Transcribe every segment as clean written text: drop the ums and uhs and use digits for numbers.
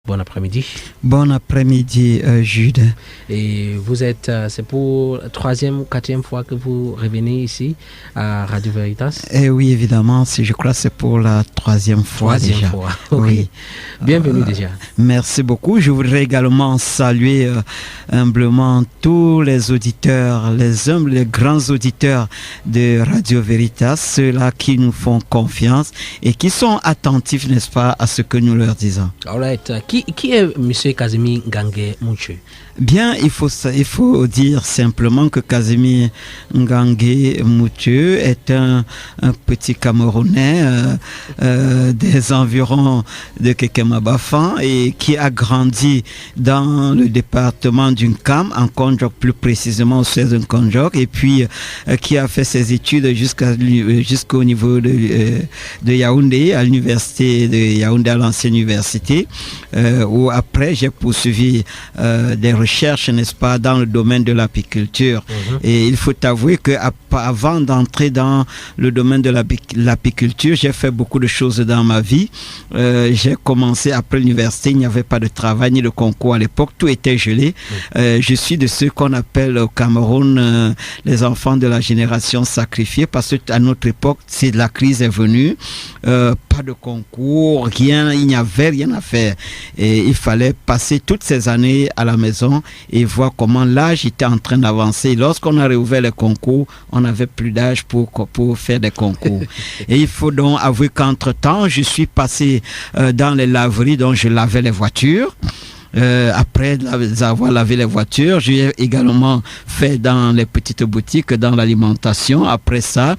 Bon après-midi. Bon après-midi, Jude. Et vous êtes, c'est pour la 3e ou 4e fois que vous revenez ici à Radio Veritas? Eh oui, évidemment, je crois que c'est pour la 3e fois déjà. Fois. Okay. Oui. Bienvenue déjà. Merci beaucoup. Je voudrais également saluer humblement tous les auditeurs, les humbles, les grands auditeurs de Radio Veritas, ceux-là qui nous font confiance et qui sont attentifs, n'est-ce pas, à ce que nous leur disons. All right. Qui est M. Casimir Ngangue Mouche? Bien, il faut dire simplement que Casimir Ngangue Mouche est un petit Camerounais des environs de Kekemabafan et qui a grandi dans le département d'Unkam, en Konjok, plus précisément au 16 Konjok, et puis qui a fait ses études jusqu'au niveau de Yaoundé, à l'université de Yaoundé, à l'ancienne université, où après j'ai poursuivi des recherches, n'est-ce pas, dans le domaine de l'apiculture. Et il faut avouer que avant d'entrer dans le domaine de l'apiculture, j'ai fait beaucoup de choses dans ma vie. J'ai commencé après l'université, il n'y avait pas de travail ni de concours à l'époque, tout était gelé. Je suis de ceux qu'on appelle au Cameroun les enfants de la génération sacrifiée, parce qu'à notre époque, la crise est venue, pas de concours, rien, il n'y avait rien à faire. Et il fallait passer toutes ces années à la maison et voir comment l'âge était en train d'avancer. Lorsqu'on a réouvert les concours, on n'avait plus d'âge pour faire des concours. Et il faut donc avouer qu'entre-temps, je suis passé dans les laveries, dont je lavais les voitures. Après avoir lavé les voitures, j'ai également fait dans les petites boutiques, dans l'alimentation. Après ça,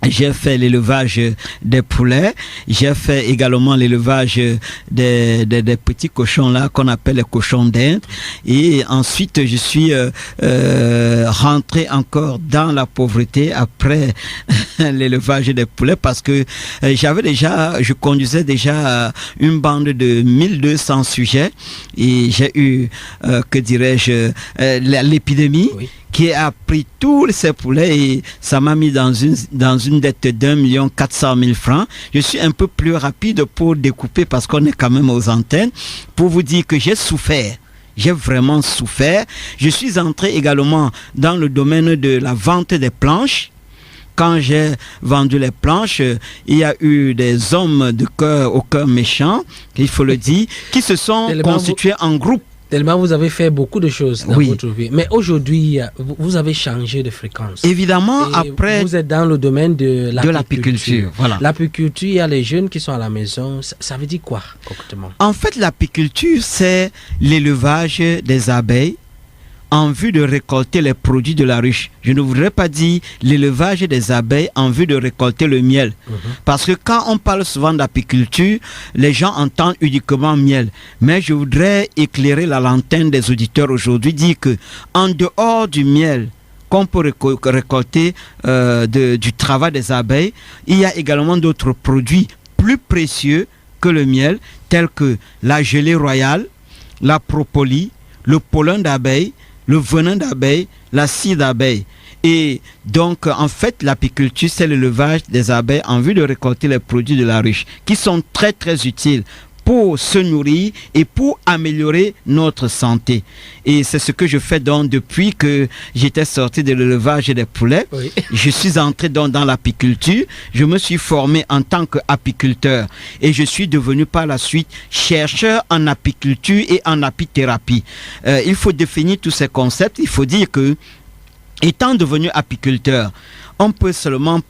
j'ai fait l'élevage des poulets, j'ai fait également l'élevage des petits cochons là qu'on appelle les cochons d'Inde, et ensuite je suis rentré encore dans la pauvreté après l'élevage des poulets, parce que je conduisais déjà une bande de 1200 sujets, et j'ai eu, que dirais-je, l'épidémie. Oui, qui a pris tous ces poulets, et ça m'a mis dans une dette d'1 400 000 francs. Je suis un peu plus rapide pour découper parce qu'on est quand même aux antennes, pour vous dire que j'ai souffert. J'ai vraiment souffert. Je suis entré également dans le domaine de la vente des planches. Quand j'ai vendu les planches, il y a eu des hommes de cœur au cœur méchant, il faut le dire, qui se sont constitués en groupe. Tellement vous avez fait beaucoup de choses dans oui. votre vie. Mais aujourd'hui, vous avez changé de fréquence. Évidemment, après... Vous êtes dans le domaine de l'apiculture. Voilà. L'apiculture, il y a les jeunes qui sont à la maison. Ça veut dire quoi, concrètement? En fait, l'apiculture, c'est l'élevage des abeilles en vue de récolter les produits de la ruche. Je ne voudrais pas dire l'élevage des abeilles en vue de récolter le miel. Parce que quand on parle souvent d'apiculture, les gens entendent uniquement miel. Mais je voudrais éclairer la lanterne des auditeurs aujourd'hui, dire que en dehors du miel qu'on peut récolter du travail des abeilles, il y a également d'autres produits plus précieux que le miel, tels que la gelée royale, la propolis, le pollen d'abeille, le venin d'abeille, la cire d'abeille. Et donc, en fait, l'apiculture, c'est l'élevage des abeilles en vue de récolter les produits de la ruche, qui sont très, très utiles pour se nourrir et pour améliorer notre santé. Et c'est ce que je fais donc depuis que j'étais sorti de l'élevage des poulets. Oui. Je suis entré donc dans l'apiculture. Je me suis formé en tant qu'apiculteur et je suis devenu par la suite chercheur en apiculture et en apithérapie. Il faut définir tous ces concepts. Il faut dire que, étant devenu apiculteur, on peut seulement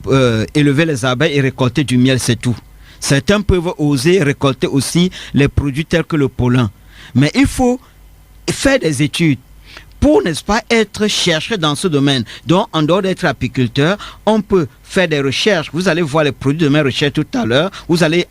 élever les abeilles et récolter du miel, c'est tout. Certains peuvent oser récolter aussi les produits tels que le pollen. Mais il faut faire des études pour, n'est-ce pas, être chercheur dans ce domaine. Donc, en dehors d'être apiculteur, on peut faire des recherches. Vous allez voir les produits de mes recherches tout à l'heure. Vous allez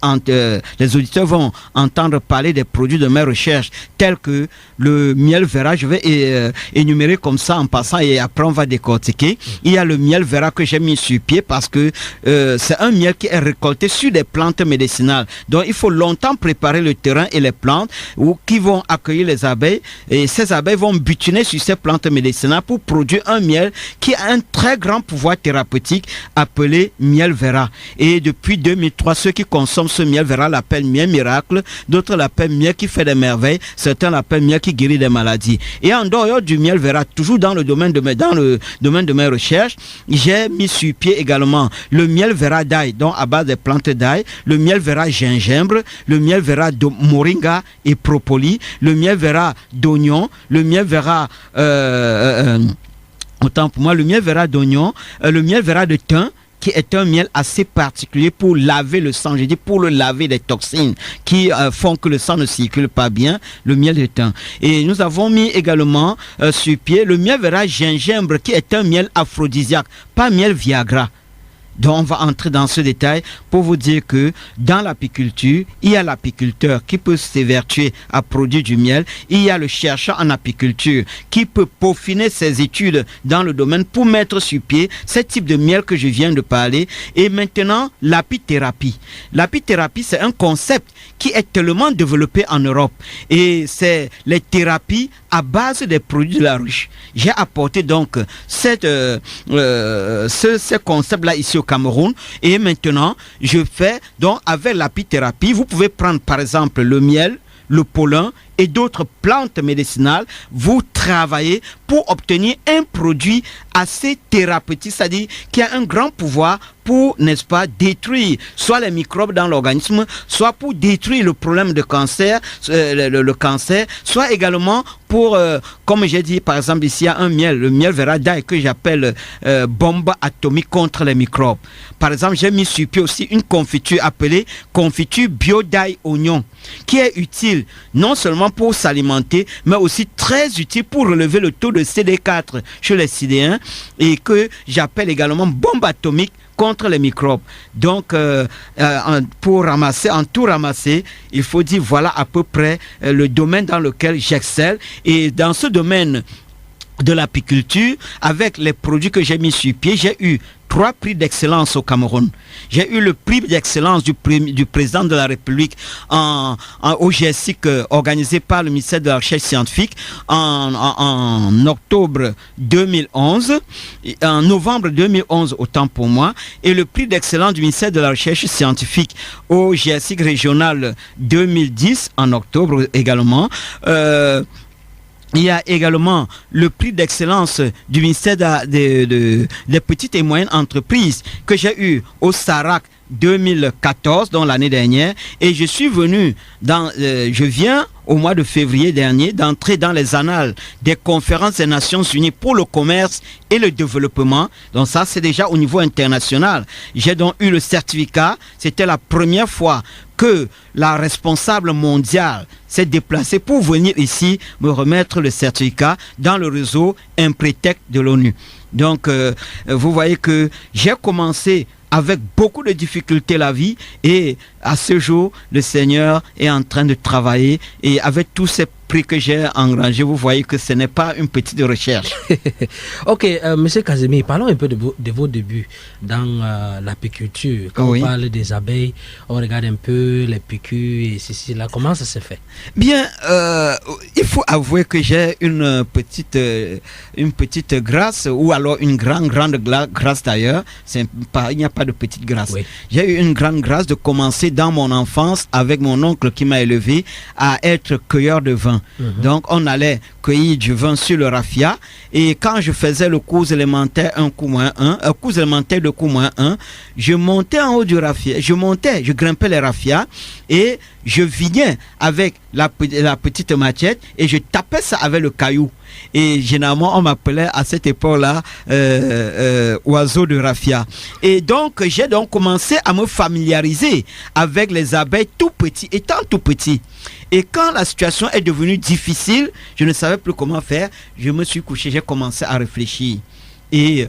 les auditeurs vont entendre parler des produits de mes recherches tels que le miel Vera. Je vais énumérer comme ça en passant et après on va décortiquer. Il y a le miel Vera que j'ai mis sur pied parce que c'est un miel qui est récolté sur des plantes médicinales. Donc il faut longtemps préparer le terrain et les plantes qui vont accueillir les abeilles, et ces abeilles vont butiner sur ces plantes médicinales pour produire un miel qui a un très grand pouvoir thérapeutique à appelé miel vera. Et depuis 2003, ceux qui consomment ce miel vera l'appellent miel miracle, d'autres l'appellent miel qui fait des merveilles, certains l'appellent miel qui guérit des maladies. Et en dehors du miel vera, toujours dans le domaine de mes recherches, j'ai mis sur pied également le miel vera d'ail, donc à base des plantes d'ail, le miel vera gingembre, le miel vera de moringa et propolis, le miel vera d'oignon, le miel vera autant pour moi, le miel vera d'oignon, le miel vera de thym, qui est un miel assez particulier pour laver le sang, je dis pour le laver des toxines qui font que le sang ne circule pas bien, le miel de thym. Et nous avons mis également sur pied le miel vera gingembre, qui est un miel aphrodisiaque, pas miel Viagra. Donc on va entrer dans ce détail pour vous dire que dans l'apiculture, il y a l'apiculteur qui peut s'évertuer à produire du miel, il y a le chercheur en apiculture qui peut peaufiner ses études dans le domaine pour mettre sur pied ce type de miel que je viens de parler. Et maintenant, l'apithérapie. L'apithérapie, c'est un concept qui est tellement développé en Europe et c'est les thérapies à base des produits de la ruche. J'ai apporté donc ce concept-là ici au Cameroun et maintenant je fais donc avec l'apithérapie. Vous pouvez prendre par exemple le miel, le pollen et d'autres plantes médicinales, vous travaillez pour obtenir un produit assez thérapeutique, c'est-à-dire qui a un grand pouvoir pour, n'est-ce pas, détruire soit les microbes dans l'organisme, soit pour détruire le problème de cancer, le cancer, soit également pour, comme j'ai dit, par exemple, ici il y a un miel, le miel vera d'ail que j'appelle bombe atomique contre les microbes. Par exemple, j'ai mis sur pied aussi une confiture appelée confiture bio d'ail oignon, qui est utile non seulement pour s'alimenter, mais aussi très utile pour relever le taux de CD4 chez les Sidéens et que j'appelle également bombe atomique contre les microbes. Donc, pour tout ramasser, il faut dire voilà à peu près le domaine dans lequel j'excelle. Et dans ce domaine de l'apiculture, avec les produits que j'ai mis sur pied, j'ai eu 3 prix d'excellence au Cameroun. J'ai eu le prix d'excellence du président de la République au GSIC organisé par le ministère de la Recherche scientifique en octobre 2011, en novembre 2011 autant pour moi, et le prix d'excellence du ministère de la Recherche scientifique au GSIC régional 2010 en octobre également. Il y a également le prix d'excellence du ministère des petites et moyennes entreprises que j'ai eu au SARAC 2014, donc l'année dernière, et je suis venu je viens au mois de février dernier d'entrer dans les annales des conférences des Nations Unies pour le commerce et le développement. Donc ça, c'est déjà au niveau international. J'ai donc eu le certificat. C'était la première fois que la responsable mondiale s'est déplacée pour venir ici me remettre le certificat dans le réseau Impretec de l'ONU. Donc, vous voyez que j'ai commencé avec beaucoup de difficultés la vie et à ce jour, le Seigneur est en train de travailler et avec tous ces prix que j'ai engrangés, vous voyez que ce n'est pas une petite recherche. Ok, Monsieur Casimir, parlons un peu de vos débuts dans l'apiculture. Quand on parle des abeilles, on regarde un peu les piqûres et ceci, là. Comment ça se fait? Bien, il faut avouer que j'ai une petite grâce, ou alors une grande grâce d'ailleurs. Il n'y a pas de petite grâce. Oui. J'ai eu une grande grâce de commencer dans mon enfance avec mon oncle qui m'a élevé à être cueilleur de vin. Donc on allait cueillir du vin sur le raffia et quand je faisais le cours élémentaire 1 coup moins 1, cours élémentaire de coup moins 1, je montais en haut du raffia, je grimpais les raffias et je vignais avec la petite machette et je tapais ça avec le caillou. Et généralement, on m'appelait à cette époque-là oiseau de raffia. Et donc, j'ai donc commencé à me familiariser avec les abeilles tout petits, étant tout petit. Et quand la situation est devenue difficile, je ne savais plus comment faire, je me suis couché, j'ai commencé à réfléchir. Et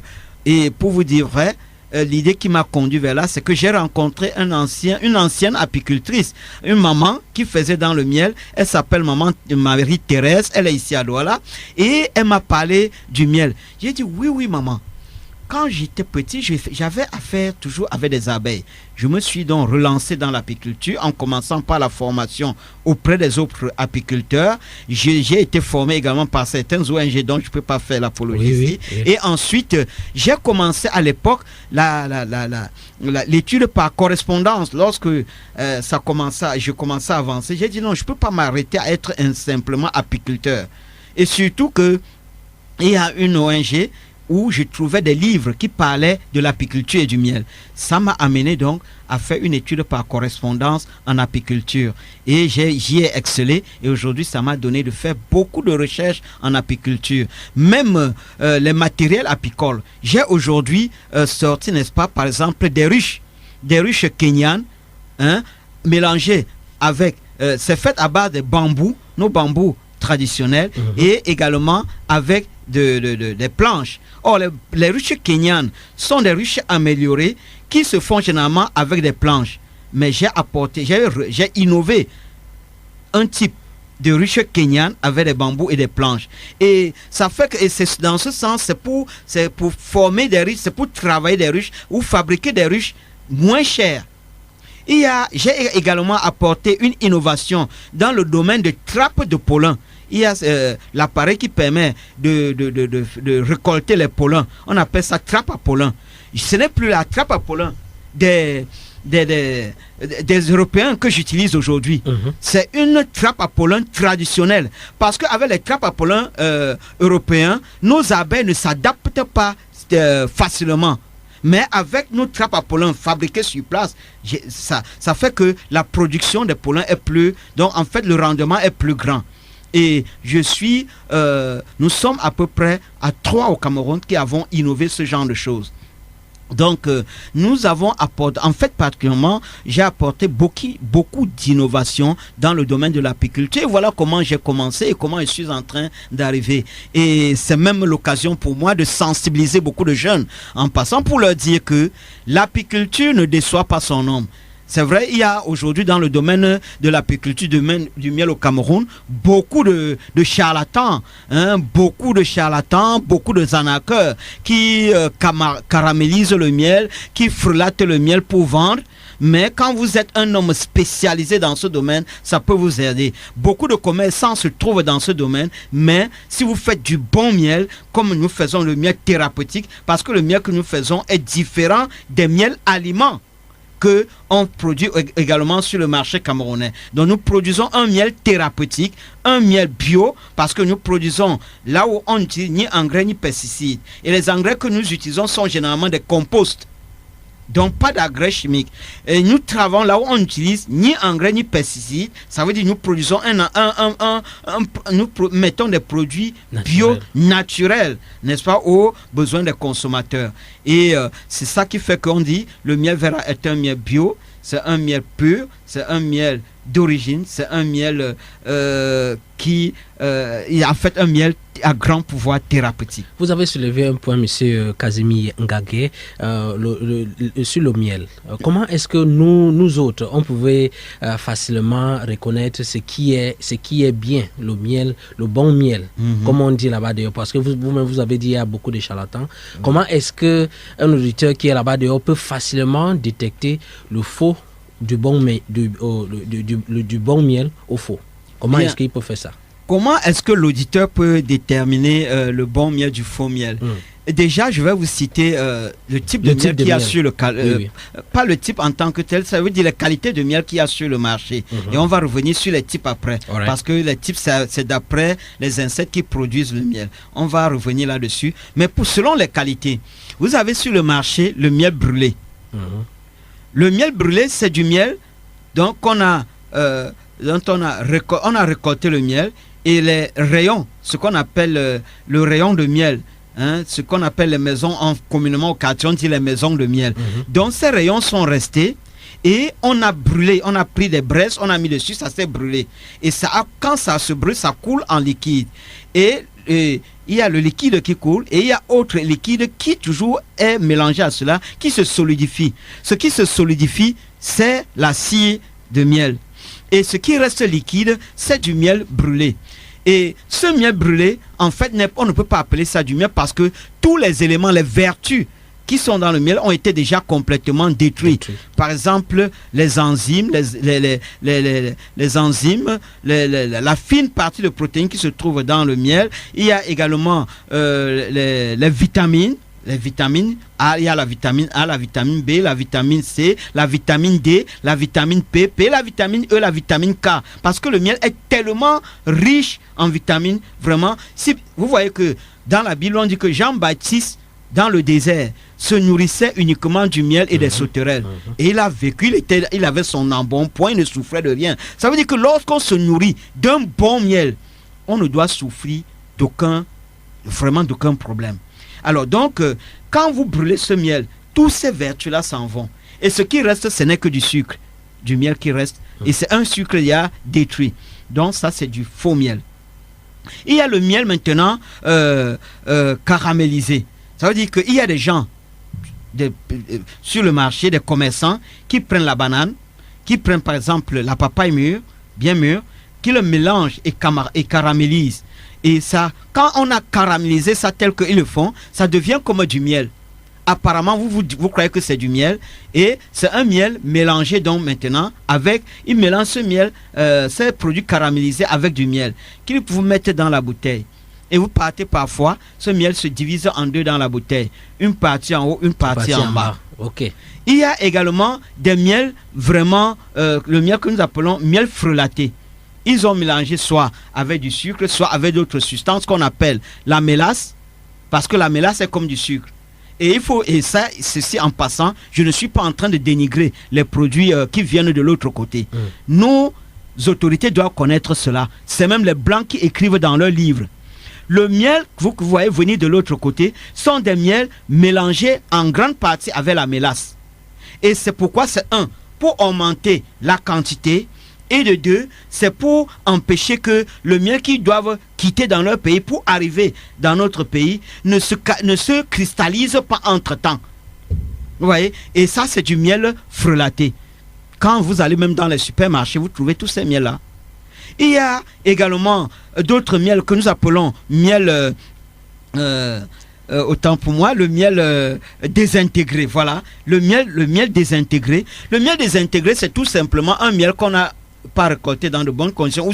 pour vous dire vrai, l'idée qui m'a conduit vers là, c'est que j'ai rencontré une ancienne apicultrice, une maman qui faisait dans le miel. Elle s'appelle maman Marie-Thérèse, elle est ici à Douala, et elle m'a parlé du miel. J'ai dit oui maman, quand j'étais petit, j'avais affaire toujours avec des abeilles. Je me suis donc relancé dans l'apiculture en commençant par la formation auprès des autres apiculteurs. J'ai été formé également par certains ONG dont je ne peux pas faire l'apologie ici. Et ensuite, j'ai commencé à l'époque l'étude par correspondance. Lorsque je commençais à avancer, j'ai dit non, je ne peux pas m'arrêter à être simplement apiculteur. Et surtout que il y a une ONG où je trouvais des livres qui parlaient de l'apiculture et du miel. Ça m'a amené donc à faire une étude par correspondance en apiculture. Et j'y ai excellé. Et aujourd'hui, ça m'a donné de faire beaucoup de recherches en apiculture. Même les matériels apicoles. J'ai aujourd'hui sorti, n'est-ce pas, par exemple, des ruches kenyanes, mélangées avec... c'est fait à base de bambous, nos bambous traditionnels, et également avec des planches. Or, les ruches kenyanes sont des ruches améliorées qui se font généralement avec des planches. Mais j'ai innové un type de ruches kenyanes avec des bambous et des planches. Et ça fait que, et c'est dans ce sens, c'est pour former des ruches, c'est pour travailler des ruches ou fabriquer des ruches moins chères. J'ai également apporté une innovation dans le domaine de trappes de pollen. Il y a l'appareil qui permet de récolter les pollens. On appelle ça trappe à pollen. Ce n'est plus la trappe à pollen des Européens que j'utilise aujourd'hui. C'est une trappe à pollen traditionnelle. Parce qu'avec les trappes à pollen européens, nos abeilles ne s'adaptent pas facilement. Mais avec nos trappes à pollen fabriquées sur place, ça fait que la production des pollens est plus... Donc en fait, le rendement est plus grand. Et nous sommes à peu près à 3 au Cameroun qui avons innové ce genre de choses. Donc, nous avons apporté, en fait particulièrement, j'ai apporté beaucoup d'innovations dans le domaine de l'apiculture. Et voilà comment j'ai commencé et comment je suis en train d'arriver. Et c'est même l'occasion pour moi de sensibiliser beaucoup de jeunes en passant pour leur dire que l'apiculture ne déçoit pas son homme. C'est vrai, il y a aujourd'hui dans le domaine de l'apiculture du miel au Cameroun beaucoup de charlatans, beaucoup de zanakeurs qui caramélisent le miel, qui frelatent le miel pour vendre. Mais quand vous êtes un homme spécialisé dans ce domaine, ça peut vous aider. Beaucoup de commerçants se trouvent dans ce domaine, mais si vous faites du bon miel, comme nous faisons le miel thérapeutique, parce que le miel que nous faisons est différent des miels aliments que on produit également sur le marché camerounais. Donc nous produisons un miel thérapeutique, un miel bio, parce que nous produisons là où on n'utilise ni engrais ni pesticides. Et les engrais que nous utilisons sont généralement des composts. Donc pas d'engrais chimiques. Et nous travaillons là où on n'utilise ni engrais ni pesticides. Ça veut dire que nous produisons nous mettons des produits bio naturels, n'est-ce pas, aux besoins des consommateurs. Et c'est ça qui fait qu'on dit le miel Vera est un miel bio, c'est un miel pur, c'est un miel d'origine, c'est un miel qui est en fait un miel à grand pouvoir thérapeutique. Vous avez soulevé un point, monsieur Casimir Ngagé, sur le miel. Comment est-ce que nous autres, on pouvait facilement reconnaître ce qui est bien, le miel, le bon miel, comme on dit là-bas dehors? Parce que vous-même, vous avez dit qu'il y a beaucoup de charlatans. Comment est-ce qu'un auditeur qui est là-bas dehors peut facilement détecter le faux du bon miel au faux? Comment est-ce qu'il peut faire ça? Comment est-ce que l'auditeur peut déterminer le bon miel du faux miel? Déjà, je vais vous citer le type de miel qu'il y a sur le... Pas le type en tant que tel, ça veut dire la qualité de miel qu'il y a sur le marché. Et on va revenir sur les types après. Parce que les types, c'est d'après les insectes qui produisent le miel. On va revenir là-dessus. Mais selon les qualités, vous avez sur le marché le miel brûlé. Le miel brûlé, c'est du miel donc on a récolté le miel. Et les rayons, ce qu'on appelle le rayon de miel, ce qu'on appelle les maisons, communément au quartier, on dit les maisons de miel. Donc ces rayons sont restés et on a brûlé, on a pris des braises, on a mis dessus, ça s'est brûlé. Et quand ça se brûle, ça coule en liquide. Et il y a le liquide qui coule et il y a autre liquide qui toujours est mélangé à cela, qui se solidifie. Ce qui se solidifie, c'est la cire de miel. Et ce qui reste liquide, c'est du miel brûlé. Et ce miel brûlé, en fait, on ne peut pas appeler ça du miel parce que tous les éléments, les vertus qui sont dans le miel ont été déjà complètement détruits. Par exemple, les enzymes, les enzymes, la fine partie de protéines qui se trouve dans le miel. Il y a également les vitamines. Les vitamines A, il y a la vitamine A, la vitamine B, la vitamine C, la vitamine D, la vitamine P, la vitamine E, la vitamine K. Parce que le miel est tellement riche en vitamines, vraiment. Si vous voyez que dans la Bible, on dit que Jean-Baptiste, dans le désert, se nourrissait uniquement du miel et des sauterelles. Et il a vécu, il avait son embonpoint, il ne souffrait de rien. Ça veut dire que lorsqu'on se nourrit d'un bon miel, on ne doit souffrir vraiment d'aucun problème. Alors donc, quand vous brûlez ce miel, tous ces vertus-là s'en vont. Et ce qui reste, ce n'est que du sucre, du miel qui reste. Et c'est un sucre qui a détruit. Donc ça, c'est du faux miel. Il y a le miel maintenant caramélisé. Ça veut dire qu'il y a des gens sur le marché, des commerçants, qui prennent la banane, qui prennent par exemple la papaye mûre, bien mûre, qui le mélangent et caramélisent. Et ça, quand on a caramélisé ça tel qu'ils le font, ça devient comme du miel. Apparemment, vous croyez que c'est du miel. Et c'est un miel mélangé donc maintenant avec, ils mélangent ce miel, ces produits caramélisés avec du miel, qu'ils vous mettent dans la bouteille. Et vous partez parfois, ce miel se divise en deux dans la bouteille. Une partie en haut, une partie en bas. Okay. Il y a également des miels vraiment, le miel que nous appelons miel frelaté. Ils ont mélangé soit avec du sucre, soit avec d'autres substances qu'on appelle la mélasse, parce que la mélasse est comme du sucre. Et ceci en passant, je ne suis pas en train de dénigrer les produits qui viennent de l'autre côté. Nos autorités doivent connaître cela. C'est même les Blancs qui écrivent dans leurs livres. Le miel que vous voyez venir de l'autre côté sont des miels mélangés en grande partie avec la mélasse. Et c'est pourquoi c'est pour augmenter la quantité, et de deux, c'est pour empêcher que le miel qu'ils doivent quitter dans leur pays pour arriver dans notre pays ne se cristallise pas entre-temps. Vous voyez? Et ça, c'est du miel frelaté. Quand vous allez même dans les supermarchés, vous trouvez tous ces miels-là. Il y a également d'autres miels que nous appelons miel... autant pour moi, le miel désintégré. Voilà, le miel désintégré. Le miel désintégré, c'est tout simplement un miel qu'on n'a pas récolté dans de bonnes conditions,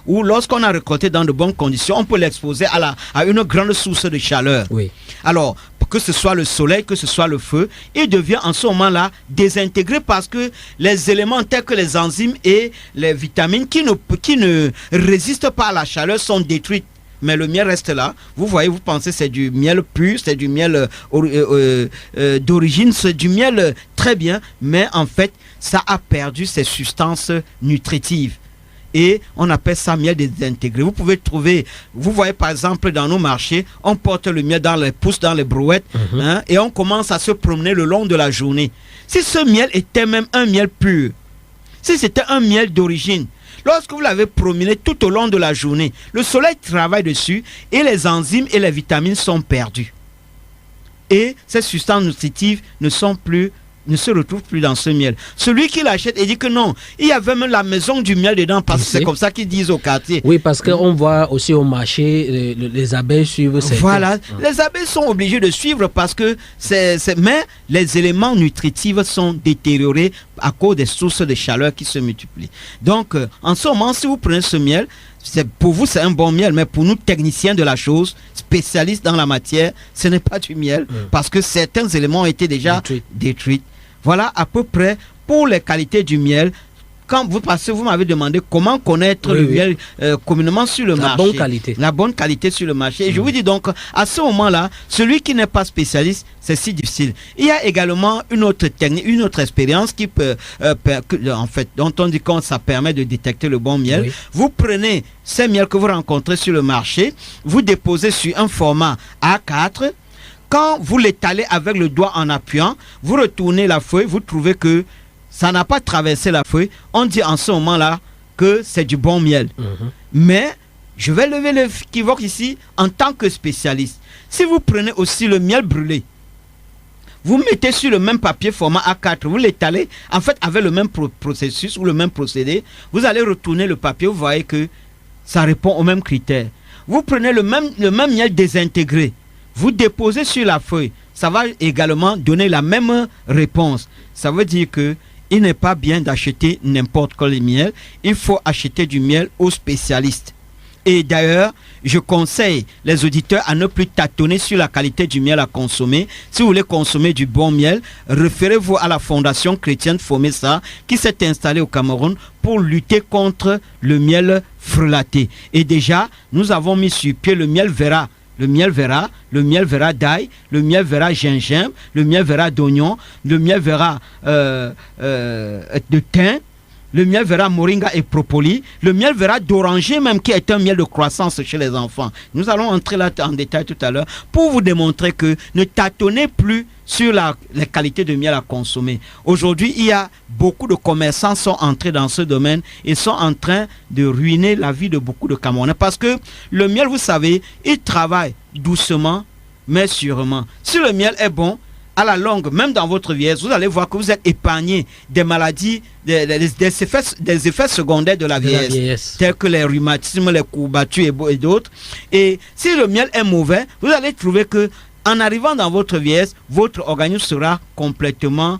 ou lorsqu'on a récolté dans de bonnes conditions, on peut l'exposer à une grande source de chaleur. Oui. Alors, que ce soit le soleil, que ce soit le feu, il devient en ce moment-là désintégré parce que les éléments tels que les enzymes et les vitamines qui ne résistent pas à la chaleur sont détruits. Mais le miel reste là. Vous voyez, vous pensez c'est du miel pur, c'est du miel d'origine, c'est du miel très bien, mais en fait, ça a perdu ses substances nutritives. Et on appelle ça miel désintégré. Vous pouvez trouver, vous voyez par exemple dans nos marchés, on porte le miel dans les pousses, dans les brouettes, et on commence à se promener le long de la journée. Si ce miel était même un miel pur, si c'était un miel d'origine, lorsque vous l'avez promené tout au long de la journée, le soleil travaille dessus et les enzymes et les vitamines sont perdues. Et ces substances nutritives ne se retrouvent plus dans ce miel. Celui qui l'achète et dit que non, il y avait même la maison du miel dedans, parce que c'est comme ça qu'ils disent au quartier. Oui, parce qu'on voit aussi au marché, les abeilles suivent. Voilà, les abeilles sont obligées de suivre parce que mais les éléments nutritifs sont détériorés à cause des sources de chaleur qui se multiplient. Donc, en ce moment, si vous prenez ce miel, pour vous c'est un bon miel, mais pour nous techniciens de la chose, spécialistes dans la matière, ce n'est pas du miel, parce que certains éléments ont été déjà détruits. Voilà à peu près pour les qualités du miel. Quand vous passez, vous m'avez demandé comment connaître le miel communément sur le marché. Bonne qualité. La bonne qualité sur le marché. Et je vous dis donc, à ce moment-là, celui qui n'est pas spécialiste, c'est si difficile. Il y a également une autre technique, une autre expérience qui peut, en fait, dont on dit que ça permet de détecter le bon miel. Oui. Vous prenez ces miels que vous rencontrez sur le marché, vous déposez sur un format A4. Quand vous l'étalez avec le doigt en appuyant, vous retournez la feuille, vous trouvez que ça n'a pas traversé la feuille. On dit en ce moment-là que c'est du bon miel. Mais je vais lever le équivoque ici en tant que spécialiste. Si vous prenez aussi le miel brûlé, vous mettez sur le même papier format A4, vous l'étalez, en fait avec le même processus ou le même procédé, vous allez retourner le papier, vous voyez que ça répond aux mêmes critères. Vous prenez le même miel désintégré, vous déposez sur la feuille, ça va également donner la même réponse. Ça veut dire que il n'est pas bien d'acheter n'importe quel miel. Il faut acheter du miel aux spécialistes. Et d'ailleurs, je conseille les auditeurs à ne plus tâtonner sur la qualité du miel à consommer. Si vous voulez consommer du bon miel, référez-vous à la Fondation chrétienne Fomessa qui s'est installée au Cameroun pour lutter contre le miel frelaté. Et déjà, nous avons mis sur pied le miel Vera. Le miel Vera d'ail, le miel Vera gingembre, le miel Vera d'oignon, le miel Vera de thym, le miel Vera moringa et propolis, le miel Vera d'oranger même qui est un miel de croissance chez les enfants. Nous allons entrer là en détail tout à l'heure pour vous démontrer que ne tâtonnez plus sur les qualités de miel à consommer. Aujourd'hui, il y a beaucoup de commerçants qui sont entrés dans ce domaine et sont en train de ruiner la vie de beaucoup de Camerounais parce que le miel, vous savez, il travaille doucement mais sûrement. Si le miel est bon, à la longue, même dans votre vieillesse, vous allez voir que vous êtes épargné des maladies, des effets secondaires de la vieillesse, tels que les rhumatismes, les courbatures et d'autres. Et si le miel est mauvais, vous allez trouver que en arrivant dans votre vieillesse, votre organisme sera complètement,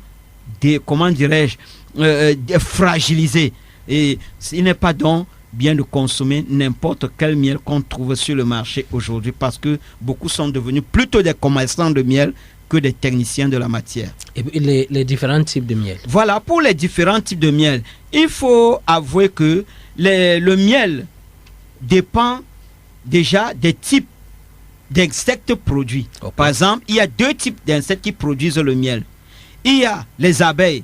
fragilisé. Et il n'est pas donc bien de consommer n'importe quel miel qu'on trouve sur le marché aujourd'hui parce que beaucoup sont devenus plutôt des commerçants de miel que des techniciens de la matière. Et les différents types de miel. Voilà, pour les différents types de miel, il faut avouer que le miel dépend déjà des types d'insectes produits. Okay. Par exemple, il y a deux types d'insectes qui produisent le miel. Il y a les abeilles,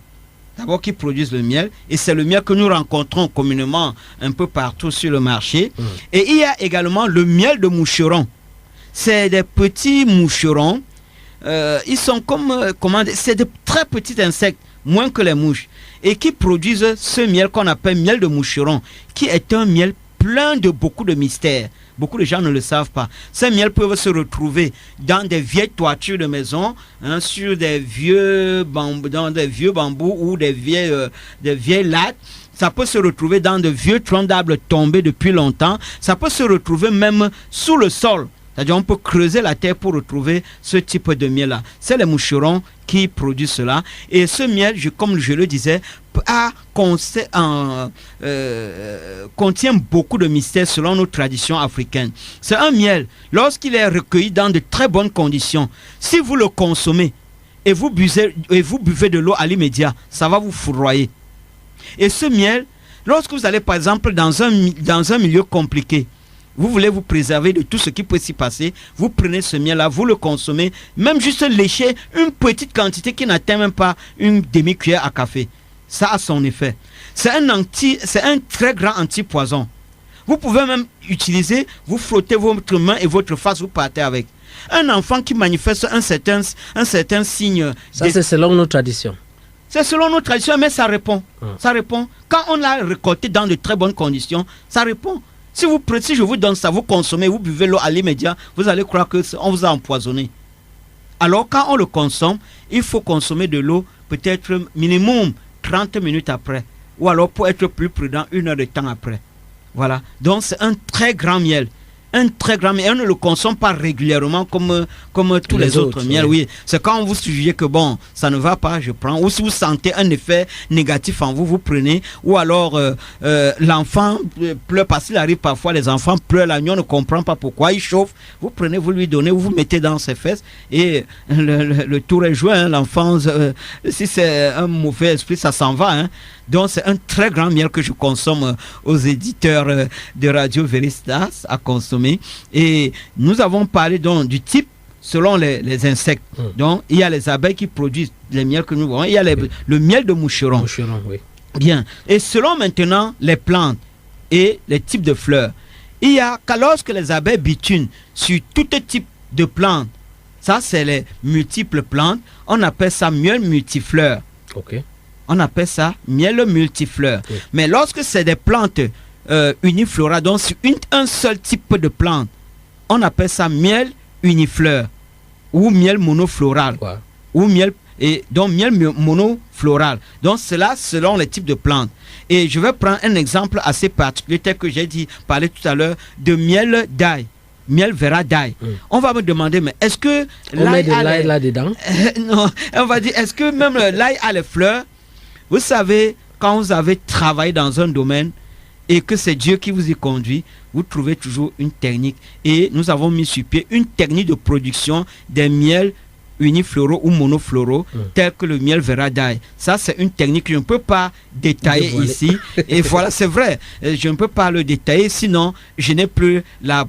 d'abord qui produisent le miel, et c'est le miel que nous rencontrons communément un peu partout sur le marché. Et il y a également le miel de moucheron. C'est des petits moucherons. Ils sont c'est de très petits insectes, moins que les mouches, et qui produisent ce miel qu'on appelle miel de moucheron, qui est un miel plein de beaucoup de mystères. Beaucoup de gens ne le savent pas. Ces miels peuvent se retrouver dans des vieilles toitures de maison, sur des vieux bambous ou des vieilles lattes. Ça peut se retrouver dans de vieux troncs d'arbres tombés depuis longtemps. Ça peut se retrouver même sous le sol. C'est-à-dire on peut creuser la terre pour retrouver ce type de miel-là. C'est les moucherons qui produisent cela. Et ce miel, comme je le disais, contient beaucoup de mystères selon nos traditions africaines. C'est un miel, lorsqu'il est recueilli dans de très bonnes conditions, si vous le consommez et vous buvez de l'eau à l'immédiat, ça va vous foudroyer. Et ce miel, lorsque vous allez par exemple dans un milieu compliqué, vous voulez vous préserver de tout ce qui peut s'y passer, vous prenez ce miel-là, vous le consommez, même juste lécher une petite quantité qui n'atteint même pas une demi-cuillère à café. Ça a son effet. C'est un très grand antipoison. Vous pouvez même utiliser, vous frottez votre main et votre face, vous partez avec. Un enfant qui manifeste un certain signe. Ça, c'est selon nos traditions. C'est selon nos traditions, mais ça répond. Ça répond. Quand on l'a récolté dans de très bonnes conditions, ça répond. Si je vous donne ça, vous consommez, vous buvez l'eau à l'immédiat, vous allez croire qu'on vous a empoisonné. Alors, quand on le consomme, il faut consommer de l'eau peut-être minimum 30 minutes après. Ou alors, pour être plus prudent, 1 heure de temps après. Voilà. Donc, c'est un très grand miel. Un très grand miel. On ne le consomme pas régulièrement comme tous les autres miels. Oui. C'est quand vous jugez que bon, ça ne va pas, je prends. Ou si vous sentez un effet négatif en vous, vous prenez. Ou alors, l'enfant pleure parce qu'il arrive parfois, les enfants pleurent la nuit, on ne comprend pas pourquoi, il chauffe. Vous prenez, vous lui donnez, vous mettez dans ses fesses et le tour est joué. Hein, l'enfant, si c'est un mauvais esprit, ça s'en va. Hein. Donc, c'est un très grand miel que je consomme aux éditeurs de Radio Veristas à consommer. Et nous avons parlé donc du type selon les insectes. Donc, il y a les abeilles qui produisent les miels que nous voyons. Il y a le miel de moucheron. Oui. Bien. Et selon maintenant les plantes et les types de fleurs, il y a lorsque les abeilles bitunent sur tout type de plantes, ça c'est les multiples plantes, on appelle ça miel multifleur. Ok. On appelle ça miel multifleur. Oui. Mais lorsque c'est des plantes uniflora, donc sur un seul type de plante, on appelle ça miel unifleur ou miel monofloral. Ouais. Ou miel monofloral. Donc cela selon les types de plantes. Et je vais prendre un exemple assez particulier tel que j'ai parlé tout à l'heure de miel d'ail. miel vera d'ail. On va me demander, mais est-ce que on met de l'ail là-dedans? Non, on va dire, est-ce que même l'ail a les fleurs? Vous savez, quand vous avez travaillé dans un domaine et que c'est Dieu qui vous y conduit, vous trouvez toujours une technique. Et nous avons mis sur pied une technique de production des miels unifloraux ou monofloraux, tels que le miel vera d'ail. Ça, c'est une technique que je ne peux pas détailler ici. Et voilà, c'est vrai, je ne peux pas le détailler, sinon je n'ai plus la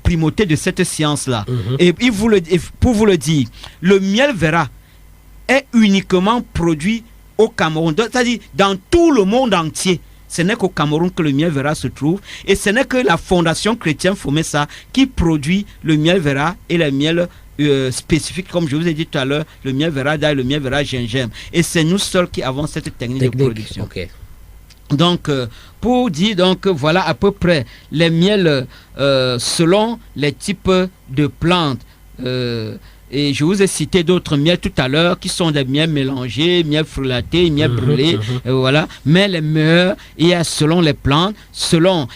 primauté de cette science-là. Et pour vous le dire, le miel vera est uniquement produit au Cameroun, c'est-à-dire dans tout le monde entier. Ce n'est qu'au Cameroun que le miel vera se trouve, et ce n'est que la Fondation chrétienne Fomessa qui produit le miel vera et le miel spécifique, comme je vous ai dit tout à l'heure, le miel vera d'ail, le miel vera gingembre. Et c'est nous seuls qui avons cette technique de production. Okay. Donc, pour dire, donc, voilà à peu près les miels selon les types de plantes. Et je vous ai cité d'autres miels tout à l'heure qui sont des miels mélangés, miel frelaté, miel brûlé, voilà. Mais les meilleurs, il y a selon les plantes,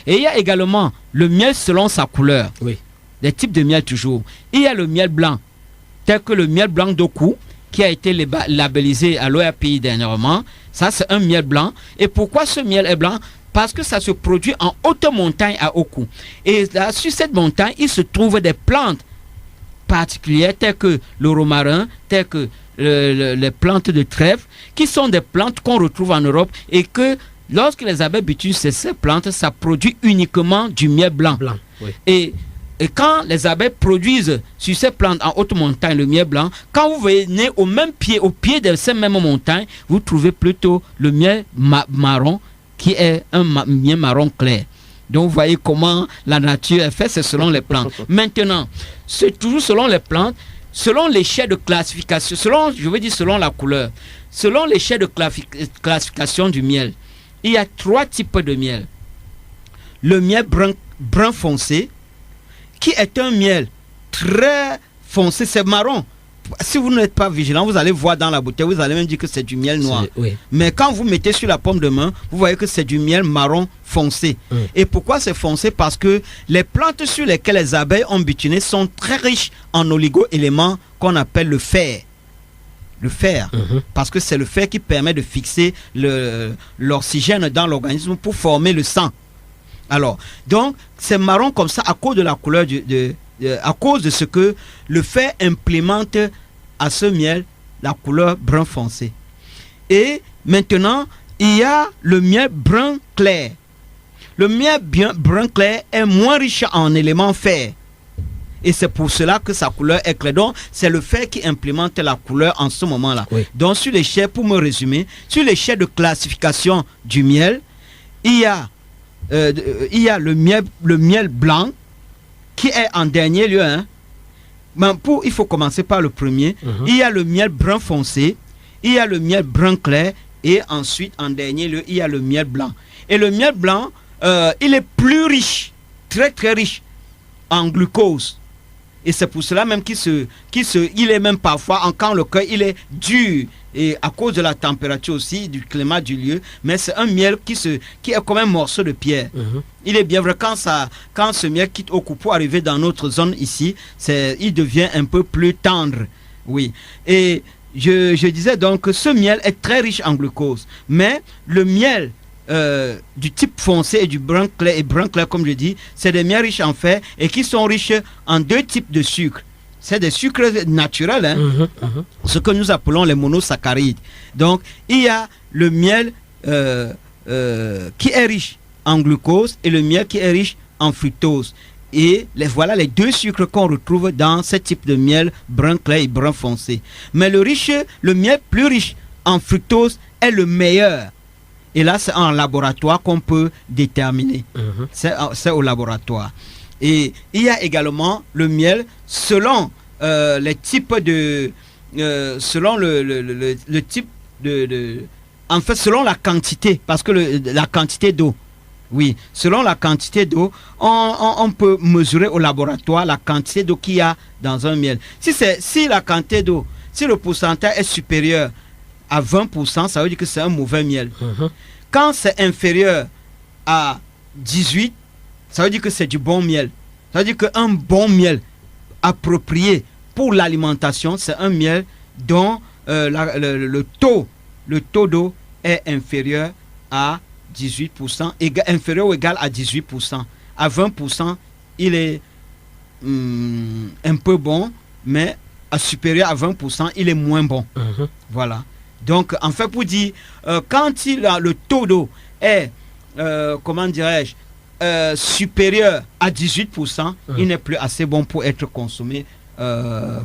et il y a également le miel selon sa couleur. Oui. Des types de miel toujours. Il y a le miel blanc, tel que le miel blanc d'Oku, qui a été labellisé à l'OAPI dernièrement. Ça, c'est un miel blanc. Et pourquoi ce miel est blanc? Parce que ça se produit en haute montagne à Oku. Et là, sur cette montagne, il se trouve des plantes particulières telles que le romarin, telles que les plantes de trèfle, qui sont des plantes qu'on retrouve en Europe et que lorsque les abeilles utilisent ces plantes, ça produit uniquement du miel blanc. Oui. Et quand les abeilles produisent sur ces plantes en haute montagne le miel blanc, quand vous venez au pied de ces mêmes montagnes, vous trouvez plutôt le miel marron qui est un miel marron clair. Donc vous voyez comment la nature est faite, c'est selon les plantes. Maintenant, c'est toujours selon les plantes, selon l'échelle de classification, selon la couleur, selon l'échelle de classification du miel. Il y a 3 types de miel. Le miel brun foncé, qui est un miel très foncé, c'est marron. Si vous n'êtes pas vigilant, vous allez voir dans la bouteille, vous allez même dire que c'est du miel noir. Oui. Mais quand vous mettez sur la paume de main, vous voyez que c'est du miel marron foncé. Et pourquoi c'est foncé? Parce que les plantes sur lesquelles les abeilles ont butiné sont très riches en oligo-éléments qu'on appelle le fer. Le fer, parce que c'est le fer qui permet de fixer l'oxygène dans l'organisme pour former le sang. Alors, donc, c'est marron comme ça à cause de la couleur à cause de ce que le fer implémente à ce miel la couleur brun foncé. Et maintenant, il y a le miel brun clair. Le miel brun clair est moins riche en éléments fer. Et c'est pour cela que sa couleur est claire. Donc, c'est le fer qui implémente la couleur en ce moment-là. Oui. Donc, sur l'échelle, pour me résumer, sur l'échelle de classification du miel, il y a le miel blanc qui est en dernier lieu. Mais il faut commencer par le premier. Il y a le miel brun foncé, il y a le miel brun clair et ensuite en dernier lieu, il y a le miel blanc. Et le miel blanc, il est plus riche, très très riche en glucose. Et c'est pour cela même il est même parfois, quand le cueil, il est dur. Et à cause de la température aussi, du climat du lieu. Mais c'est un miel qui est comme un morceau de pierre. Il est bien vrai, quand ce miel quitte Oku pour arriver dans notre zone ici, il devient un peu plus tendre. Oui. Et je disais donc que ce miel est très riche en glucose. Mais le miel du type foncé et du brun clair, comme je dis, c'est des miels riches en fer et qui sont riches en 2 types de sucre. C'est des sucres naturels, ce que nous appelons les monosaccharides. Donc, il y a le miel qui est riche en glucose et le miel qui est riche en fructose. Et voilà les 2 sucres qu'on retrouve dans ce type de miel brun clair et brun foncé. Mais le miel plus riche en fructose est le meilleur. Et là, c'est en laboratoire qu'on peut déterminer. C'est au laboratoire. Et il y a également le miel selon les types de... selon le type de... En fait, selon la quantité, parce que la quantité d'eau. Oui, selon la quantité d'eau, on peut mesurer au laboratoire la quantité d'eau qu'il y a dans un miel. Si la quantité d'eau, si le pourcentage est supérieur à 20%, ça veut dire que c'est un mauvais miel. Quand c'est inférieur à 18, ça veut dire que c'est du bon miel. Ça veut dire qu'un bon miel approprié pour l'alimentation, c'est un miel dont le taux d'eau est inférieur à 18%, inférieur ou égal à 18%. À 20%, il est un peu bon, mais supérieur à 20%, il est moins bon. Voilà. Donc, en fait, pour dire, quand le taux d'eau est, comment dirais-je, supérieur à 18%, il n'est plus assez bon pour être consommé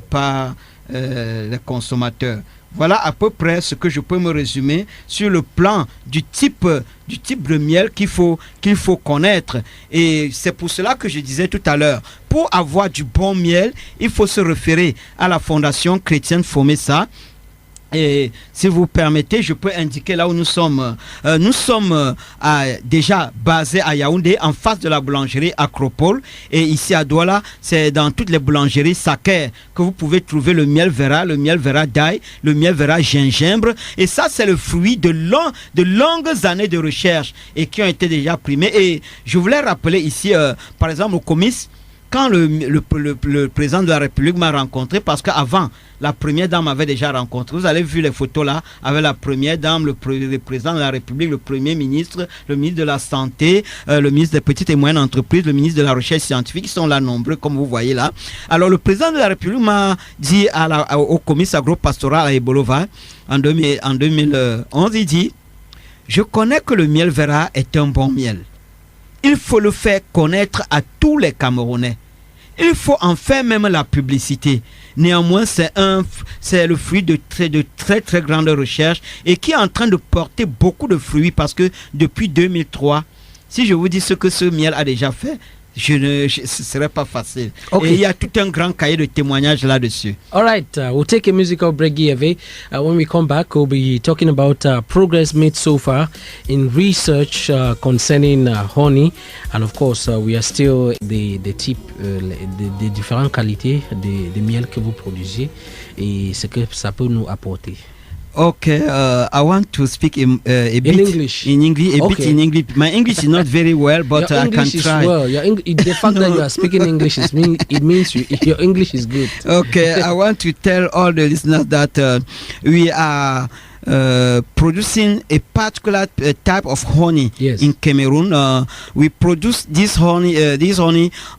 par les consommateurs. Voilà à peu près ce que je peux me résumer sur le plan du type de miel qu'il faut connaître. Et c'est pour cela que je disais tout à l'heure, pour avoir du bon miel, il faut se référer à la Fondation chrétienne Fomessa. Et si vous permettez, je peux indiquer là où nous sommes. Nous sommes déjà basés à Yaoundé, en face de la boulangerie Acropole. Et ici à Douala, c'est dans toutes les boulangeries Saker que vous pouvez trouver le miel vera d'ail, le miel vera gingembre. Et ça, c'est le fruit de longues années de recherche et qui ont été déjà primés. Et je voulais rappeler ici, par exemple, au comice, quand le président de la République m'a rencontré, parce qu'avant, la première dame avait déjà rencontré. Vous avez vu les photos là, avec la première dame, le président de la République, le premier ministre, le ministre de la Santé, le ministre des petites et moyennes entreprises, le ministre de la Recherche scientifique, ils sont là nombreux, comme vous voyez là. Alors, le président de la République m'a dit au comice agro-pastoral à Ebolova, en 2011, il dit, je connais que le miel vera est un bon miel. Il faut le faire connaître à tous les Camerounais. Il faut en faire même la publicité. Néanmoins, c'est le fruit de très très grandes recherches et qui est en train de porter beaucoup de fruits parce que depuis 2003, si je vous dis ce que ce miel a déjà fait, ce ne serait pas facile. Okay. Et il y a tout un grand cahier de témoignages là-dessus. All right, we'll take a musical break here. When we come back, we'll be talking about progress made so far in research concerning honey. And of course, we are still des types, des différentes qualités de miel que vous produisez et ce que ça peut nous apporter. Okay, I want to speak a bit English. In English, a Okay. bit in English. My English is not very well, but Your I can English is try. well. The fact that you are speaking English it means your English is good. Okay, I want to tell all the listeners that we are producing a particular type of honey in Cameroon. We produce this honey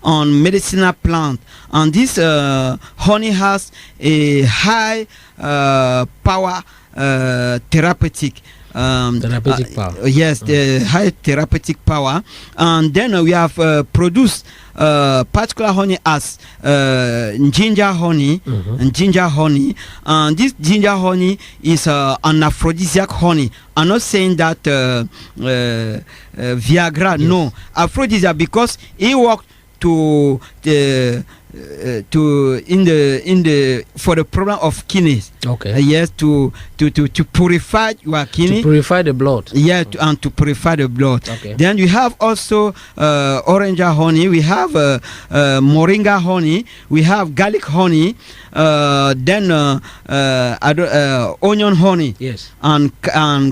on medicinal plant, and this honey has a high power therapeutic. Therapeutic power. Yes, the high therapeutic power. And then we have produced particular honey as ginger honey. And ginger honey. And this ginger honey is an aphrodisiac honey. I'm not saying that Viagra. Yes. No, aphrodisiac, because it works to for the problem of kidneys. Okay. Yes, to purify your kidney. To purify the blood. Yeah, and to purify the blood. Okay. Then we have also orange honey. We have moringa honey. We have garlic honey. Then onion honey. Yes. And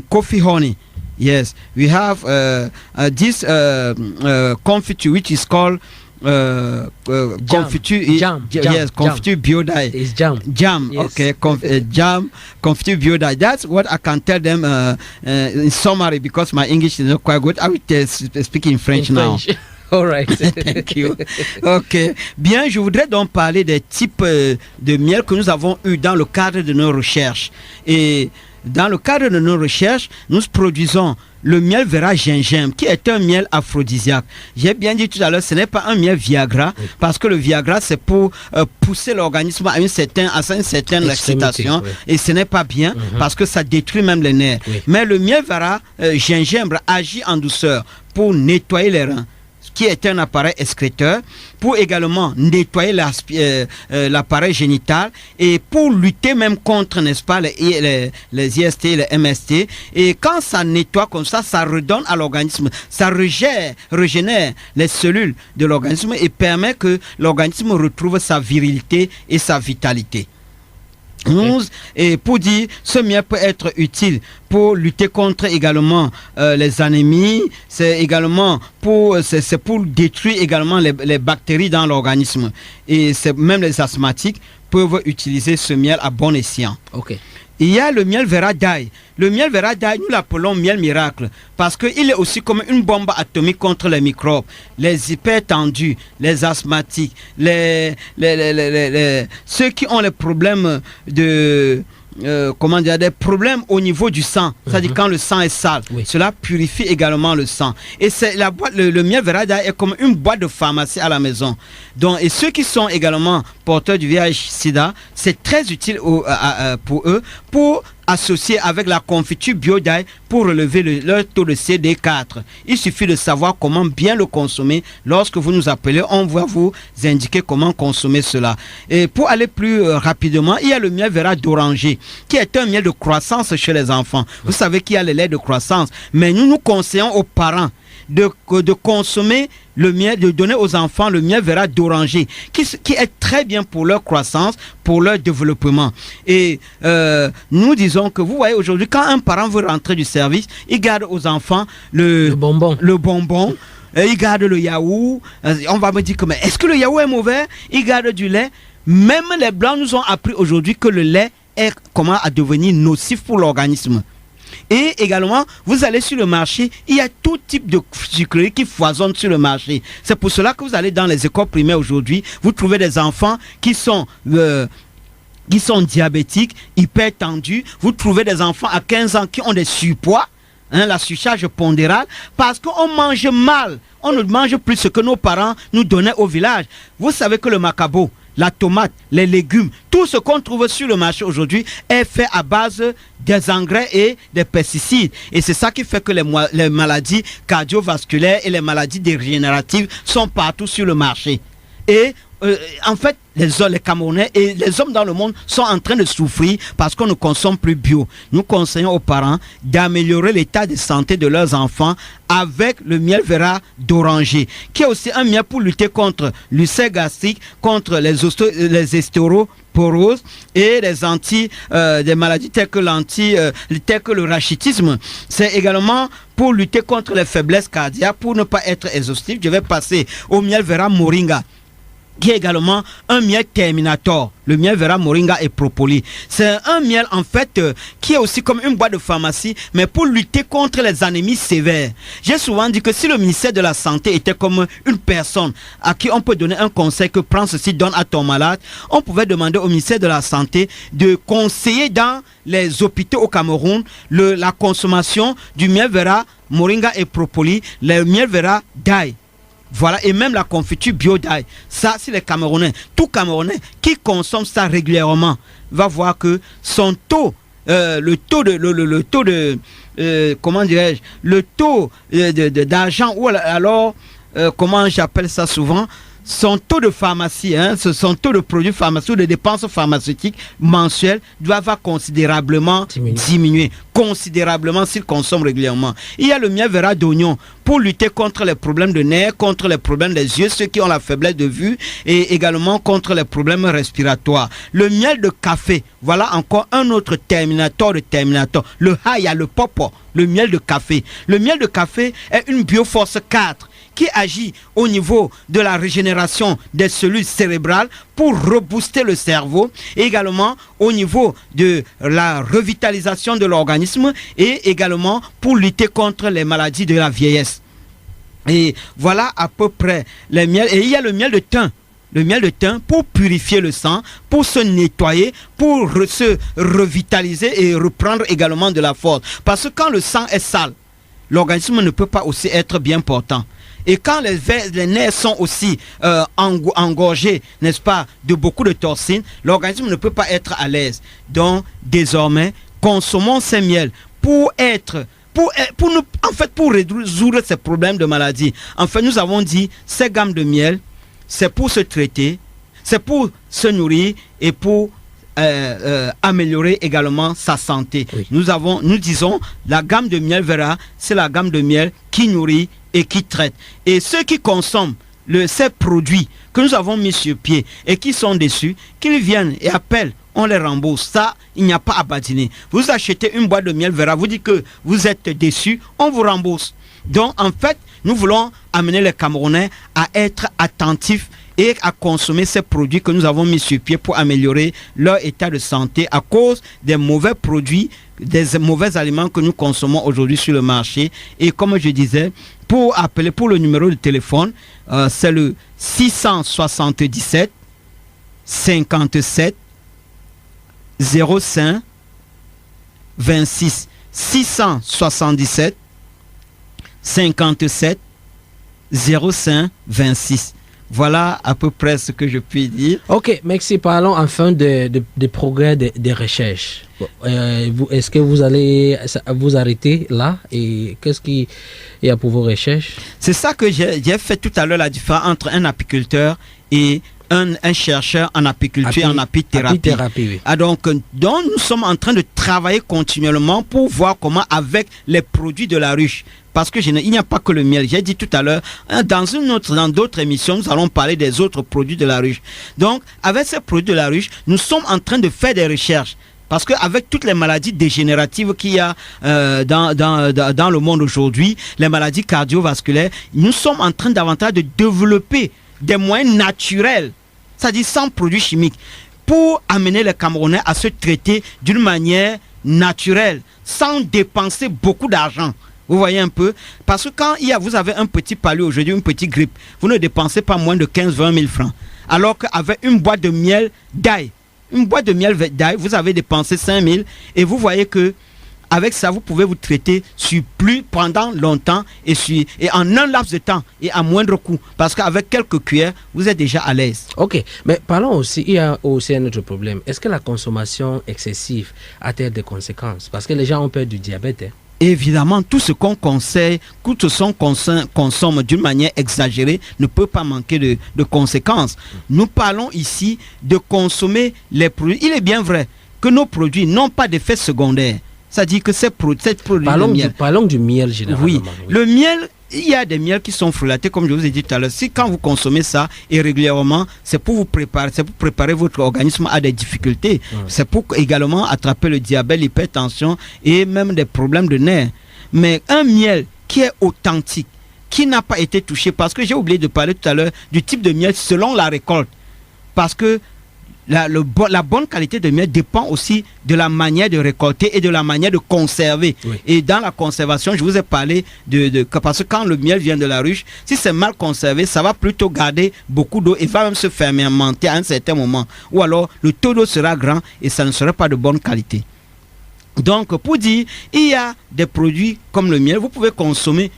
coffee honey. Yes, we have this confiture which is called confiture. Jam. Yes, confiture biodye. It's jam. Jam. Yes. Okay, jam, confiture biodye. That's what I can tell them in summary, because my English is not quite good. I will speak in French now. All right. Thank you. Ok. Bien, je voudrais donc parler des types de miel que nous avons eu dans le cadre de nos recherches. Et dans le cadre de nos recherches, nous produisons le miel vera gingembre, qui est un miel aphrodisiaque. J'ai bien dit tout à l'heure, ce n'est pas un miel Viagra, parce que le Viagra, c'est pour pousser l'organisme à une certaine excitation, et ce n'est pas bien, parce que ça détruit même les nerfs. Mais le miel vera gingembre agit en douceur pour nettoyer les reins, qui est un appareil excréteur, pour également nettoyer l'appareil génital et pour lutter même contre, n'est-ce pas, les IST, les MST. Et quand ça nettoie comme ça, ça redonne à l'organisme, ça régénère les cellules de l'organisme et permet que l'organisme retrouve sa virilité et sa vitalité. Et pour dire, ce miel peut être utile pour lutter contre également les anémies, c'est pour détruire également les bactéries dans l'organisme. Et même les asthmatiques peuvent utiliser ce miel à bon escient. Ok. Il y a le miel Vera d'ail. Le miel Vera d'ail, nous l'appelons miel miracle parce qu'il est aussi comme une bombe atomique contre les microbes, les hypertendus, les asthmatiques, ceux qui ont les problèmes de... des problèmes au niveau du sang, c'est-à-dire quand le sang est sale, cela purifie également le sang. Et c'est le miel Vera d'ail est comme une boîte de pharmacie à la maison. Donc, et ceux qui sont également porteurs du VIH/SIDA, c'est très utile pour eux pour associer avec la confiture bio d'ail pour relever leur taux de CD4. Il suffit de savoir comment bien le consommer. Lorsque vous nous appelez, on va vous indiquer comment consommer cela. Et pour aller plus rapidement, il y a le miel Vera d'oranger, qui est un miel de croissance chez les enfants. Vous savez qu'il y a les laits de croissance, mais nous conseillons aux parents de consommer le miel, de donner aux enfants le miel Vera d'oranger, qui est très bien pour leur croissance, pour leur développement. Et nous disons que vous voyez aujourd'hui, quand un parent veut rentrer du service, il garde aux enfants le bonbon. Il garde le yaourt. On va me dire que, mais est-ce que le yaourt est mauvais? Il garde du lait. Même les blancs nous ont appris aujourd'hui que le lait est comment à devenir nocif pour l'organisme. Et également, vous allez sur le marché, il y a tout type de sucreries qui foisonnent sur le marché. C'est pour cela que vous allez dans les écoles primaires aujourd'hui, vous trouvez des enfants qui sont diabétiques, hypertendus. Vous trouvez des enfants à 15 ans qui ont des surpoids, la surcharge pondérale, parce qu'on mange mal. On ne mange plus ce que nos parents nous donnaient au village. Vous savez que le macabo, la tomate, les légumes, tout ce qu'on trouve sur le marché aujourd'hui est fait à base des engrais et des pesticides. Et c'est ça qui fait que les maladies cardiovasculaires et les maladies dégénératives sont partout sur le marché. Et en fait, les Camerounais et les hommes dans le monde sont en train de souffrir parce qu'on ne consomme plus bio. Nous conseillons aux parents d'améliorer l'état de santé de leurs enfants avec le miel Vera d'oranger, qui est aussi un miel pour lutter contre l'ulcère gastrique, contre les ostéoporoses et des maladies telles que le rachitisme. C'est également pour lutter contre les faiblesses cardiaques. Pour ne pas être exhaustif, je vais passer au miel Vera moringa, qui est également un miel terminator, le miel Vera moringa et propolis. C'est un miel en fait qui est aussi comme une boîte de pharmacie, mais pour lutter contre les anémies sévères. J'ai souvent dit que si le ministère de la Santé était comme une personne à qui on peut donner un conseil que prends ceci, donne à ton malade, on pouvait demander au ministère de la Santé de conseiller dans les hôpitaux au Cameroun la consommation du miel Vera moringa et propolis, le miel Vera d'ail. Voilà, et même la confiture bio d'ail. Ça, c'est les Camerounais. Tout Camerounais qui consomme ça régulièrement va voir que son taux, le taux d'argent, ou alors, comment j'appelle ça souvent, son taux de pharmacie, son taux de produits pharmaceutiques, de dépenses pharmaceutiques mensuelles va considérablement diminuer. Considérablement s'il consomme régulièrement. Il y a le miel Vera d'oignon pour lutter contre les problèmes de nerfs, contre les problèmes des yeux, ceux qui ont la faiblesse de vue, et également contre les problèmes respiratoires. Le miel de café, voilà encore un autre terminator de terminator. Le haya, le popo, le miel de café. Le miel de café est une bioforce 4 qui agit au niveau de la régénération des cellules cérébrales pour rebooster le cerveau, et également au niveau de la revitalisation de l'organisme, et également pour lutter contre les maladies de la vieillesse. Et voilà à peu près les miels. Et il y a le miel de thym. Le miel de thym pour purifier le sang, pour se nettoyer, pour se revitaliser et reprendre également de la force. Parce que quand le sang est sale, l'organisme ne peut pas aussi être bien portant. Et quand les nerfs sont aussi engorgés, n'est-ce pas, de beaucoup de toxines, l'organisme ne peut pas être à l'aise. Donc, désormais, consommons ces miels pour résoudre ces problèmes de maladie. En fait, nous avons dit, ces gammes de miel, c'est pour se traiter, c'est pour se nourrir et pour améliorer également sa santé. Oui. Nous disons, la gamme de miel Vera, c'est la gamme de miel qui nourrit et qui traite. Et ceux qui consomment ces produits que nous avons mis sur pied et qui sont déçus, qu'ils viennent et appellent on les rembourse. Ça, il n'y a pas à badiner. Vous achetez une boîte de miel Vera, vous dites que vous êtes déçu, on vous rembourse. Donc, en fait, nous voulons amener les Camerounais à être attentifs et à consommer ces produits que nous avons mis sur pied pour améliorer leur état de santé à cause des mauvais produits, des mauvais aliments que nous consommons aujourd'hui sur le marché. Et comme je disais, pour appeler pour le numéro de téléphone, c'est le 677 57 05 26 677 57 05 26. Voilà à peu près ce que je puis dire. Ok, merci. Parlons enfin des progrès des recherches. Est-ce que vous allez vous arrêter là et qu'est-ce qu'il y a pour vos recherches? C'est ça que j'ai fait tout à l'heure, la différence entre un apiculteur et un chercheur en apiculture et en apithérapie. Oui. Donc, nous sommes en train de travailler continuellement pour voir comment, avec les produits de la ruche, parce que il n'y a pas que le miel. J'ai dit tout à l'heure, dans d'autres émissions, nous allons parler des autres produits de la ruche. Donc, avec ces produits de la ruche, nous sommes en train de faire des recherches. Parce qu'avec toutes les maladies dégénératives qu'il y a dans le monde aujourd'hui, les maladies cardiovasculaires, nous sommes en train davantage de développer des moyens naturels, c'est-à-dire sans produits chimiques, pour amener les Camerounais à se traiter d'une manière naturelle, sans dépenser beaucoup d'argent. Vous voyez un peu? Parce que quand vous avez un petit palu aujourd'hui, une petite grippe, vous ne dépensez pas moins de 15-20 000 francs. Alors qu'avec une boîte de miel d'ail, vous avez dépensé 5 000 et vous voyez que avec ça, vous pouvez vous traiter pendant longtemps et en un laps de temps et à moindre coût. Parce qu'avec quelques cuillères, vous êtes déjà à l'aise. Ok, mais parlons aussi, il y a aussi un autre problème. Est-ce que la consommation excessive a-t-elle des conséquences? Parce que les gens ont peur du diabète. Évidemment, tout ce qu'on conseille, tout ce qu'on consomme d'une manière exagérée ne peut pas manquer de conséquences. Nous parlons ici de consommer les produits. Il est bien vrai que nos produits n'ont pas d'effet secondaire. C'est-à-dire que ces produits parlons du miel généralement. Oui, le miel, il y a des miels qui sont frelatés, comme je vous ai dit tout à l'heure. Si quand vous consommez ça et régulièrement, c'est pour vous préparer votre organisme à des difficultés. C'est pour également attraper le diabète, l'hypertension et même des problèmes de nerfs. Mais un miel qui est authentique, qui n'a pas été touché, parce que j'ai oublié de parler tout à l'heure du type de miel selon la récolte. Parce que la bonne qualité de miel dépend aussi de la manière de récolter et de la manière de conserver. Oui. Et dans la conservation, je vous ai parlé parce que quand le miel vient de la ruche, si c'est mal conservé, ça va plutôt garder beaucoup d'eau et va même se fermenter à un certain moment. Ou alors, le taux d'eau sera grand et ça ne sera pas de bonne qualité. Donc, pour dire, il y a des produits comme le miel, vous pouvez consommer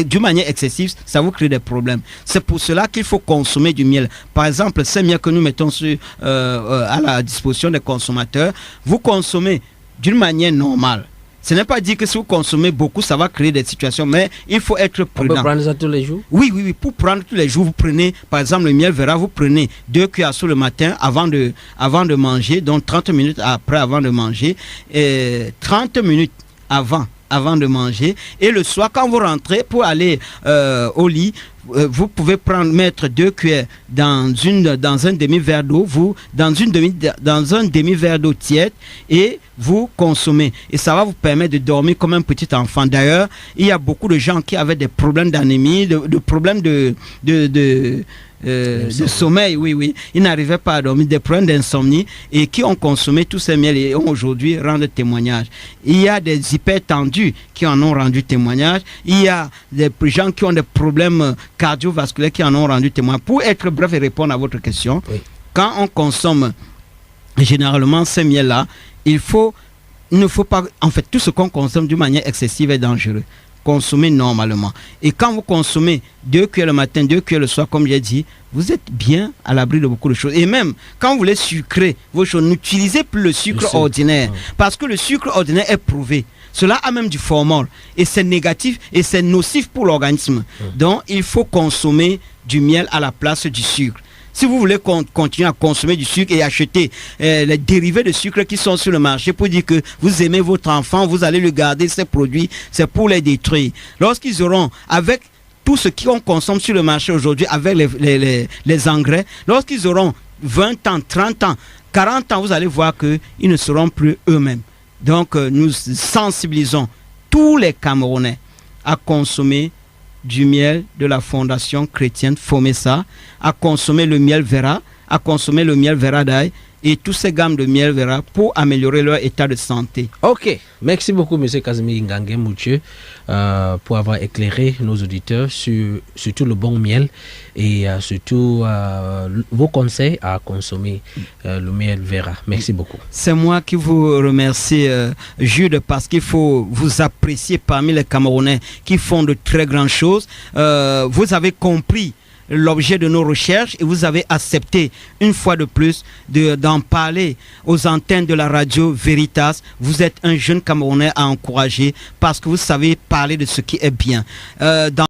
d'une manière excessive, ça vous crée des problèmes. C'est pour cela qu'il faut consommer du miel. Par exemple, ces miels que nous mettons à la disposition des consommateurs, vous consommez d'une manière normale. Ce n'est pas dit que si vous consommez beaucoup, ça va créer des situations, mais il faut être prudent. On peut prendre ça tous les jours? Oui. Pour prendre tous les jours, vous prenez, par exemple, le miel Vera, vous prenez 2 cuillères le matin avant de manger, donc 30 minutes après avant de manger, et 30 minutes avant de manger, et le soir quand vous rentrez pour aller au lit, vous pouvez mettre 2 cuillères dans un demi-verre d'eau, dans un demi-verre d'eau tiède, et vous consommez. Et ça va vous permettre de dormir comme un petit enfant. D'ailleurs, il y a beaucoup de gens qui avaient des problèmes d'anémie, de problèmes de sommeil, oui. Ils n'arrivaient pas à dormir, des problèmes d'insomnie, et qui ont consommé tous ces miels et ont aujourd'hui rendu témoignage. Il y a des hypertendus qui en ont rendu témoignage. Il y a des gens qui ont des problèmes cardiovasculaires qui en ont rendu témoignage. Pour être bref et répondre à votre question, quand on consomme généralement ces miels-là, il ne faut pas, en fait, tout ce qu'on consomme d'une manière excessive est dangereux. Consommer normalement. Et quand vous consommez 2 cuillères le matin, 2 cuillères le soir, comme j'ai dit, vous êtes bien à l'abri de beaucoup de choses. Et même, quand vous voulez sucrer vos choses, n'utilisez plus le sucre ordinaire. Parce que le sucre ordinaire est prouvé. Cela a même du formol. Et c'est négatif et c'est nocif pour l'organisme. Donc, il faut consommer du miel à la place du sucre. Si vous voulez continuer à consommer du sucre et acheter les dérivés de sucre qui sont sur le marché pour dire que vous aimez votre enfant, vous allez le garder, ces produits, c'est pour les détruire. Lorsqu'ils auront, avec tout ce qu'on consomme sur le marché aujourd'hui, avec les engrais, lorsqu'ils auront 20 ans, 30 ans, 40 ans, vous allez voir qu'ils ne seront plus eux-mêmes. Donc, nous sensibilisons tous les Camerounais à consommer du miel de la Fondation chrétienne Fomessa, à consommer le miel Vera, à consommer le miel Vera d'ail et toutes ces gammes de miel Vera pour améliorer leur état de santé. Ok, merci beaucoup M. Casimir Ngangué Moutieu pour avoir éclairé nos auditeurs sur surtout le bon miel et surtout vos conseils à consommer le miel Vera. Merci beaucoup. C'est moi qui vous remercie, Jude, parce qu'il faut vous apprécier parmi les Camerounais qui font de très grandes choses. Vous avez compris l'objet de nos recherches et vous avez accepté une fois de plus d'en parler aux antennes de la radio Veritas. Vous êtes un jeune Camerounais à encourager parce que vous savez parler de ce qui est bien.